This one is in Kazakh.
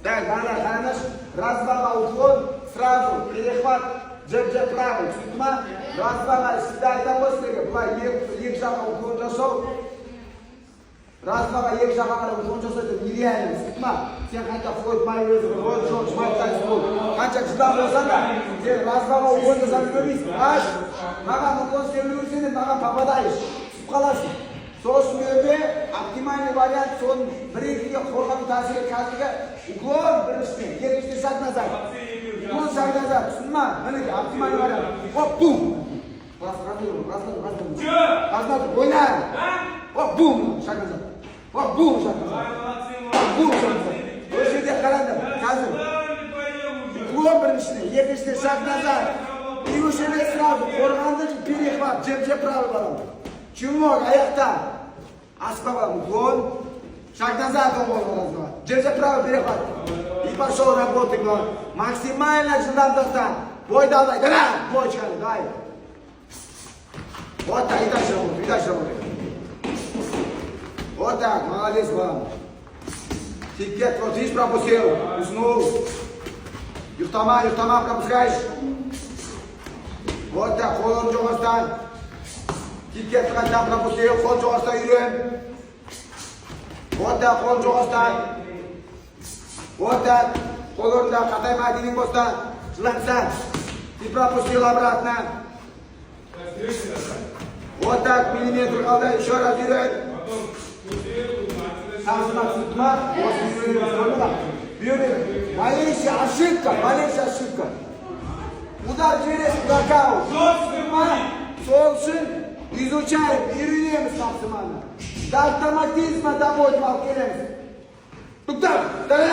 Так, наш раз-два уклон, сразу перехват, джеб правый, чуть-ма, раз-два, всегда это после, была ек жаға уклон жасау, раз-два ек жағаға уклон жасау, это нереально, чуть-ма, сен қанша Флойд Майвезер, Рой Джонс, Майк Тайсон бол, қанша жылдам болсаң да, сен раз-два уклон жасап көрмейсің, аш, маған уклон істеп жүрсең, маған попадаешь, түсіп қаласың. Сол үшін менде оптимальный вариант, соның бір-екіге қорғану тәсілі қазіргі уклон біріншіден, екіншіден шаг назад. Уклон шаг назад, түсін ма? Мінеке, оптимальный вариант. Оп, бум! Раздатыр, ойна! Оп, бум! Шаг назад. Оп, бум! Шаг назад. Оп, бум! Шаг назад. Осы жерде қараңдар, қазір. Уклон біріншіден, екіншіден шаг назад. И уже сразу қорғанды перехват, жеп правый балам. Чумок, аяқтан. Аспа балам, уклон. Шаг назад он может развивать. Жеп правый перехват. И пошел работать, главное. Максимально жылдамдықтан. Бой давай, да, бочканы, дай. Вот так, и дальше работай, Вот так, молодец, балам. Тикет, вот видишь, пропустил, уснул. Юхтама, пропускаешь. Вот так, қолын жоғастан. Тикет қаншан пропустил, қол жоғастан үйрен. Вот так, қол жоғастан. Вот так, қолында қатайма дейін бостан. Жыламсан. Ты пропустил обратно. Вот так, миллиметр қалды, еще раз үйрен. Самсына түсітма, осы үйрен. Малейшая ошибка. Удар через нокаут. Сол үшін изучаем, үйренеміз максимально. До автоматизма доводим, келеміз. Туктап, давай!